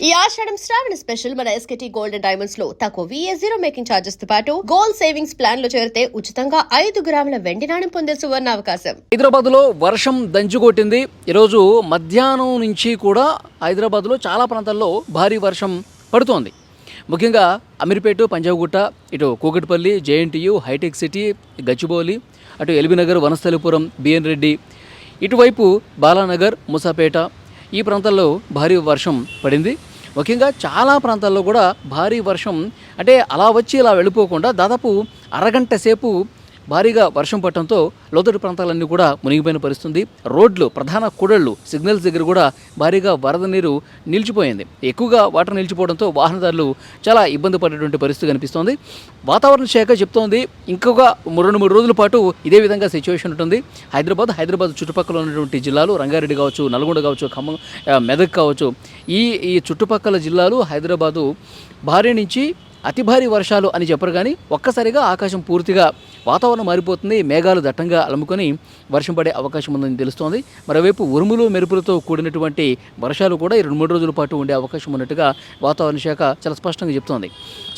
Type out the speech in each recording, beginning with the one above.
ఈ ఆషాఢం శ్రావణ స్పెషల్ మన ఎస్కేటీ gold and diamonds లో తక్కువ VA0 మేకింగ్ చార్జెస్ తో పాటు గోల్డ్ సేవింగ్స్ ప్లాన్ లో చేరితే ఉచితంగా 5 గ్రాముల వెండి నాణెం పొందే సువర్ణ అవకాశం. హైదరాబాద్ లో వర్షం దంచుకొట్టింది. ఈరోజు మధ్యాహ్నం నుంచి కూడా హైదరాబాద్ లో చాలా ప్రాంతాల్లో భారీ వర్షం పడుతోంది. ముఖ్యంగా అమీర్పేట, పంజాగుట్ట, ఇటు కూకట్పల్లి, JNTU, హైటెక్ సిటీ, గచ్చిబౌలి, అటు ఎల్బీనగర్, వనస్థలిపురం, బిఎన్ రెడ్డి, ఇటువైపు బాలానగర్, ముసాపేట ఈ ప్రాంతాల్లో భారీ వర్షం పడింది. ముఖ్యంగా చాలా ప్రాంతాల్లో కూడా భారీ వర్షం అంటే అలా వచ్చి ఇలా వెళ్ళిపోకుండా దాదాపు అరగంట సేపు భారీగా వర్షం పడటంతో లోతట్టు ప్రాంతాలన్నీ కూడా మునిగిపోయిన పరిస్థితుంది. రోడ్లు, ప్రధాన కూడళ్లు, సిగ్నల్స్ దగ్గర కూడా భారీగా వరద నీరు నిలిచిపోయింది. ఎక్కువగా వాటర్ నిలిచిపోవడంతో వాహనదారులు చాలా ఇబ్బంది పడేటువంటి పరిస్థితి కనిపిస్తోంది. వాతావరణ శాఖ చెప్తోంది ఇంకొక 2-3 రోజుల పాటు ఇదే విధంగా సిచ్యువేషన్ ఉంటుంది. హైదరాబాద్ చుట్టుపక్కల ఉన్నటువంటి జిల్లాలు, రంగారెడ్డి కావచ్చు, నల్గొండ కావచ్చు, ఖమ్మం, మెదక్ కావచ్చు, ఈ చుట్టుపక్కల జిల్లాలు హైదరాబాదు భారీ నుంచి అతి భారీ వర్షాలు అని చెప్పరు కానీ ఒక్కసారిగా ఆకాశం పూర్తిగా వాతావరణం మారిపోతుంది. మేఘాలు దట్టంగా అలుముకొని వర్షం పడే అవకాశం ఉందని తెలుస్తోంది. మరోవైపు ఉరుములు మెరుపులతో కూడినటువంటి వర్షాలు కూడా 2-3 రోజుల పాటు ఉండే అవకాశం ఉన్నట్టుగా వాతావరణ శాఖ చాలా స్పష్టంగా చెప్తోంది.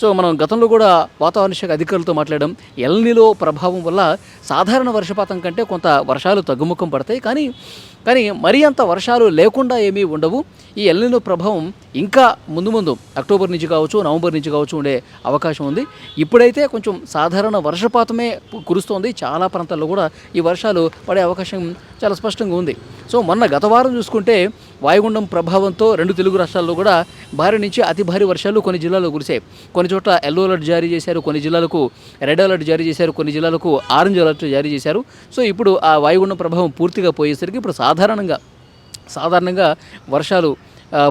సో మనం గతంలో కూడా వాతావరణ శాఖ అధికారులతో మాట్లాడడం, ఎల్ నినో ప్రభావం వల్ల సాధారణ వర్షపాతం కంటే కొంత వర్షాలు తగ్గుముఖం పడతాయి, కానీ మరీ అంత వర్షాలు లేకుండా ఏమీ ఉండవు. ఈ ఎల్ నినో ప్రభావం ఇంకా ముందు అక్టోబర్ నుంచి కావచ్చు, నవంబర్ నుంచి కావచ్చు ఉండే అవకాశం ఉంది. ఇప్పుడైతే కొంచెం సాధారణ వర్షపాతమే కురుస్తోంది. చాలా ప్రాంతాల్లో కూడా ఈ వర్షాలు పడే అవకాశం చాలా స్పష్టంగా ఉంది. సో గత వారం చూసుకుంటే వాయుగుండం ప్రభావంతో 2 తెలుగు రాష్ట్రాల్లో కూడా భారీ నుంచి అతి భారీ వర్షాలు కొన్ని జిల్లాల్లో కురిశాయి. కొన్ని చోట్ల ఎల్లో అలర్ట్ జారీ చేశారు, కొన్ని జిల్లాలకు రెడ్ అలర్ట్ జారీ చేశారు, కొన్ని జిల్లాలకు ఆరెంజ్ అలర్ట్ జారీ చేశారు. సో ఇప్పుడు ఆ వాయుగుండం ప్రభావం పూర్తిగా పోయేసరికి ఇప్పుడు సాధారణంగా వర్షాలు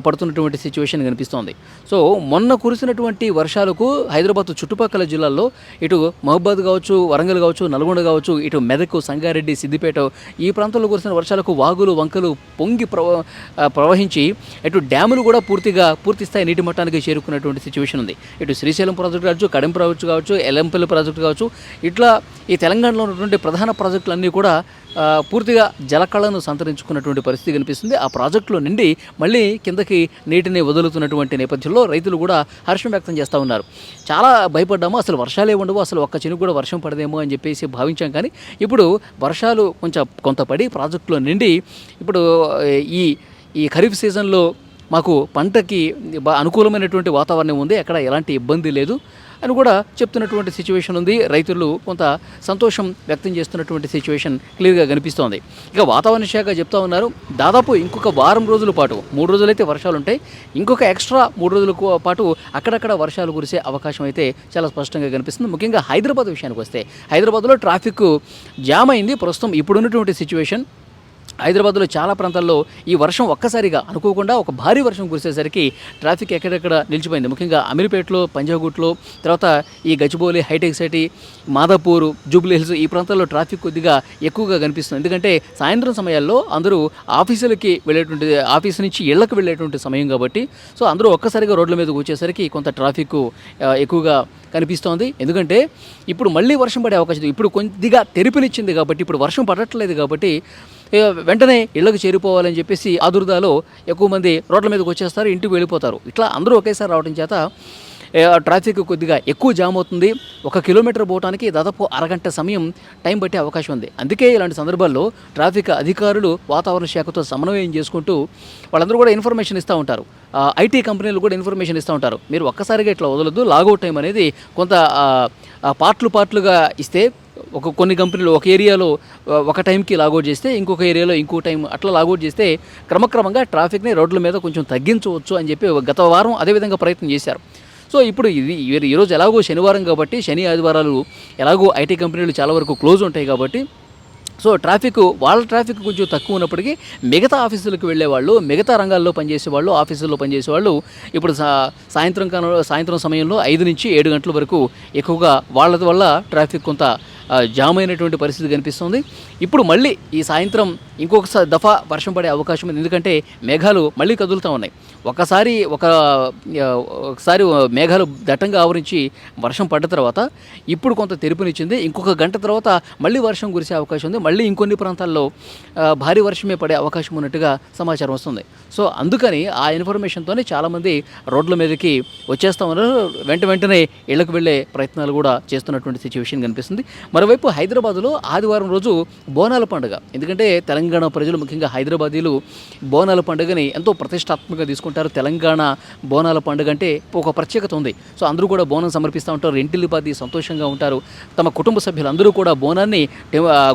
పడుతున్నటువంటి సిచ్యువేషన్ కనిపిస్తోంది. సో మొన్న కురిసినటువంటి వర్షాలకు హైదరాబాద్ చుట్టుపక్కల జిల్లాల్లో ఇటు మహబూబాద్ కావచ్చు, వరంగల్ కావచ్చు, నల్గొండ కావచ్చు, ఇటు మెదక్, సంగారెడ్డి, సిద్దిపేట ఈ ప్రాంతాల్లో కురిసిన వర్షాలకు వాగులు, వంకలు పొంగి ప్రవహించి ఇటు డ్యాములు కూడా పూర్తి స్థాయి నీటి మట్టానికి చేరుకున్నటువంటి సిచ్యువేషన్ ఉంది. ఇటు శ్రీశైలం ప్రాజెక్టు కావచ్చు, కడెం ప్రాజెక్టు కావచ్చు, ఎల్లంపల్లి ప్రాజెక్టు కావచ్చు, ఇట్లా ఈ తెలంగాణలో ఉన్నటువంటి ప్రధాన ప్రాజెక్టులన్నీ కూడా పూర్తిగా జలకళను సంతరించుకున్నటువంటి పరిస్థితి కనిపిస్తుంది. ఆ ప్రాజెక్టులో నుండి మళ్ళీ కిందకి నీటిని వదులుతున్నటువంటి నేపథ్యంలో రైతులు కూడా హర్షం వ్యక్తం చేస్తూ ఉన్నారు. చాలా భయపడ్డాము, అసలు వర్షాలే ఉండవు, అసలు ఒక్క చినుకు కూడా వర్షం పడదేమో అని చెప్పేసి భావించాం. కానీ ఇప్పుడు వర్షాలు కొంత పడి ప్రాజెక్టులో నిండి ఇప్పుడు ఈ ఖరీఫ్ సీజన్లో మాకు పంటకి అనుకూలమైనటువంటి వాతావరణం ఉంది, ఎక్కడ ఎలాంటి ఇబ్బంది లేదు అని కూడా చెప్తున్నటువంటి సిచ్యువేషన్ ఉంది. రైతులు కొంత సంతోషం వ్యక్తం చేస్తున్నటువంటి సిచ్యువేషన్ క్లియర్గా కనిపిస్తోంది. ఇక వాతావరణ శాఖ చెప్తా ఉన్నారు దాదాపు ఇంకొక వారం రోజుల పాటు, 3 రోజులైతే వర్షాలు ఉంటాయి, ఇంకొక ఎక్స్ట్రా 3 రోజుల పాటు అక్కడక్కడ వర్షాలు కురిసే అవకాశం అయితే చాలా స్పష్టంగా కనిపిస్తుంది. ముఖ్యంగా హైదరాబాద్ విషయానికి వస్తే హైదరాబాద్లో ట్రాఫిక్ జామ్ అయింది. ప్రస్తుతం ఇప్పుడున్నటువంటి సిచ్యువేషన్ హైదరాబాద్లో చాలా ప్రాంతాల్లో ఈ వర్షం ఒక్కసారిగా అనుకోకుండా ఒక భారీ వర్షం కురిసేసరికి ట్రాఫిక్ ఎక్కడెక్కడ నిలిచిపోయింది. ముఖ్యంగా అమీర్పేటలో, పంజాగుట్లో, తర్వాత ఈ గచ్చిబౌలి, హైటెక్ సిటీ, మాదాపూర్, జూబ్లీ హిల్స్ ఈ ప్రాంతాల్లో ట్రాఫిక్ కొద్దిగా ఎక్కువగా కనిపిస్తుంది. ఎందుకంటే సాయంత్రం సమయాల్లో అందరూ ఆఫీసులకి వెళ్ళేటువంటి, ఆఫీసు నుంచి ఇళ్లకు వెళ్ళేటువంటి సమయం కాబట్టి సో అందరూ ఒక్కసారిగా రోడ్ల మీదకి వచ్చేసరికి కొంత ట్రాఫిక్ ఎక్కువగా కనిపిస్తోంది. ఎందుకంటే ఇప్పుడు మళ్ళీ వర్షం పడే అవకాశం, ఇప్పుడు కొద్దిగా తెరిపినిచ్చింది కాబట్టి, ఇప్పుడు వర్షం పడట్లేదు కాబట్టి వెంటనే ఇళ్లకు చేరిపోవాలని చెప్పేసి ఆదుర్దాలో ఎక్కువ మంది రోడ్ల మీదకి వచ్చేస్తారు, ఇంటికి వెళ్ళిపోతారు. ఇట్లా అందరూ ఒకేసారి రావడం చేత ట్రాఫిక్ కొద్దిగా ఎక్కువ జామ్ అవుతుంది. 1 కిలోమీటర్ పోవడానికి దాదాపు అరగంట సమయం టైం పట్టే అవకాశం ఉంది. అందుకే ఇలాంటి సందర్భాల్లో ట్రాఫిక్ అధికారులు వాతావరణ శాఖతో సమన్వయం చేసుకుంటూ వాళ్ళందరూ కూడా ఇన్ఫర్మేషన్ ఇస్తూ ఉంటారు. IT కంపెనీలు కూడా ఇన్ఫర్మేషన్ ఇస్తూ ఉంటారు, మీరు ఒక్కసారిగా ఇట్లా వదలొద్దు, లాగౌట్ టైం అనేది కొంత పార్ట్లుగా ఇస్తే కొన్ని కంపెనీలు ఒక ఏరియాలో ఒక టైంకి లాగౌట్ చేస్తే ఇంకొక ఏరియాలో ఇంకో టైం అట్లా లాగౌట్ చేస్తే క్రమక్రమంగా ట్రాఫిక్ని రోడ్ల మీద కొంచెం తగ్గించవచ్చు అని చెప్పి గత వారం అదేవిధంగా ప్రయత్నం చేశారు. సో ఇప్పుడు ఈరోజు ఎలాగో శనివారం కాబట్టి, శని ఆదివారాలు ఎలాగో IT కంపెనీలు చాలా వరకు క్లోజ్ ఉంటాయి కాబట్టి సో వాళ్ళ ట్రాఫిక్ కొంచెం తక్కువ ఉన్నప్పటికీ మిగతా ఆఫీసులకు వెళ్ళేవాళ్ళు, మిగతా రంగాల్లో పనిచేసేవాళ్ళు, ఆఫీసుల్లో పనిచేసేవాళ్ళు ఇప్పుడు సాయంత్రం సమయంలో 5 నుంచి 7 గంటల వరకు ఎక్కువగా వాళ్ళ వల్ల ట్రాఫిక్ కొంత జామ్ అయినటువంటి పరిస్థితి కనిపిస్తుంది. ఇప్పుడు మళ్ళీ ఈ సాయంత్రం ఇంకొక దఫా వర్షం పడే అవకాశం ఉంది. ఎందుకంటే మేఘాలు మళ్ళీ కదులుతూ ఉన్నాయి. ఒకసారి మేఘాలు దట్టంగా ఆవరించి వర్షం పడ్డ తర్వాత ఇప్పుడు కొంత తెరుపునిచ్చింది. ఇంకొక గంట తర్వాత మళ్ళీ వర్షం కురిసే అవకాశం ఉంది. మళ్ళీ ఇంకొన్ని ప్రాంతాల్లో భారీ వర్షమే పడే అవకాశం ఉన్నట్టుగా సమాచారం వస్తుంది. సో అందుకని ఆ ఇన్ఫర్మేషన్తోనే చాలామంది రోడ్ల మీదకి వచ్చేస్తూ ఉన్నారు. వెంటనే ఇళ్లకు వెళ్ళే ప్రయత్నాలు కూడా చేస్తున్నటువంటి సిచ్యువేషన్ కనిపిస్తుంది. మరోవైపు హైదరాబాద్లో ఆదివారం రోజు బోనాల పండుగ. ఎందుకంటే తెలంగాణ ప్రజలు, ముఖ్యంగా హైదరాబాదీలు బోనాల పండుగని ఎంతో ప్రతిష్టాత్మకంగా తీసుకుంటారు. తెలంగాణ బోనాల పండుగ అంటే ఒక ప్రత్యేకత ఉంది. సో అందరూ కూడా బోనం సమర్పిస్తూ ఉంటారు. ఇంటిల్లిపాది సంతోషంగా ఉంటారు. తమ కుటుంబ సభ్యులందరూ కూడా బోనాన్ని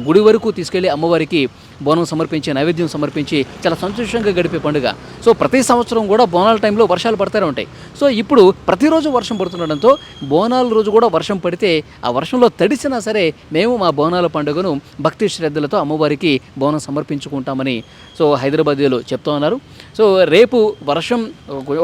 గుడి వరకు తీసుకెళ్లి అమ్మవారికి బోనం సమర్పించి, నైవేద్యం సమర్పించి చాలా సంతోషంగా గడిపే పండుగ. సో ప్రతి సంవత్సరం కూడా బోనాల టైంలో వర్షాలు పడుతూనే ఉంటాయి. సో ఇప్పుడు ప్రతిరోజు వర్షం పడుతుండడంతో బోనాల రోజు కూడా వర్షం పడితే ఆ వర్షంలో తడిసినా సరే మేము మా బోనాల పండుగను భక్తి శ్రద్ధలతో అమ్మవారికి బోనం సమర్పించుకుంటామని సో హైదరాబాదీలు చెప్తూ ఉన్నారు. సో రేపు వర్షం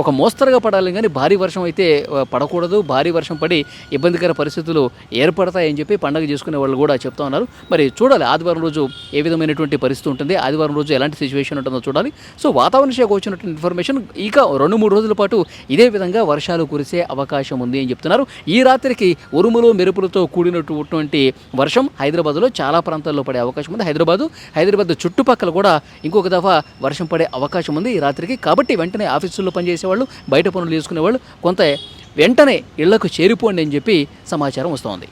ఒక మోస్తరుగా పడాలి, కానీ భారీ వర్షం అయితే పడకూడదు. భారీ వర్షం పడి ఇబ్బందికర పరిస్థితులు ఏర్పడతాయని చెప్పి పండుగ చేసుకునే వాళ్ళు కూడా చెప్తా ఉన్నారు. మరి చూడాలి ఆదివారం రోజు ఏ విధమైనటువంటి పరిస్థితి ఉంటుంది, ఆదివారం రోజు ఎలాంటి సిచ్యువేషన్ ఉంటుందో చూడాలి. సో వాతావరణ శాఖ వచ్చినటువంటి ఇన్ఫర్మేషన్ ఇక 2-3 రోజుల పాటు ఇదే విధంగా వర్షాలు కురిసే అవకాశం ఉంది అని చెప్తున్నారు. ఈ రాత్రికి ఉరుములు మెరుపులతో కూడినటువంటి వర్షం హైదరాబాద్లో చాలా ప్రాంతాల్లో పడే అవకాశం ఉంది. హైదరాబాద్ చుట్టుపక్కల కూడా ఇంకొక దఫా వర్షం పడే అవకాశం ఉంది ఈ రాత్రికి. కాబట్టి వెంటనే ఆఫీసుల్లో పనిచేసేవాళ్ళు, బయట పనులు చేసుకునేవాళ్ళు కొంత వెంటనే ఇళ్లకు చేరిపోండి అని చెప్పి సమాచారం వస్తోంది.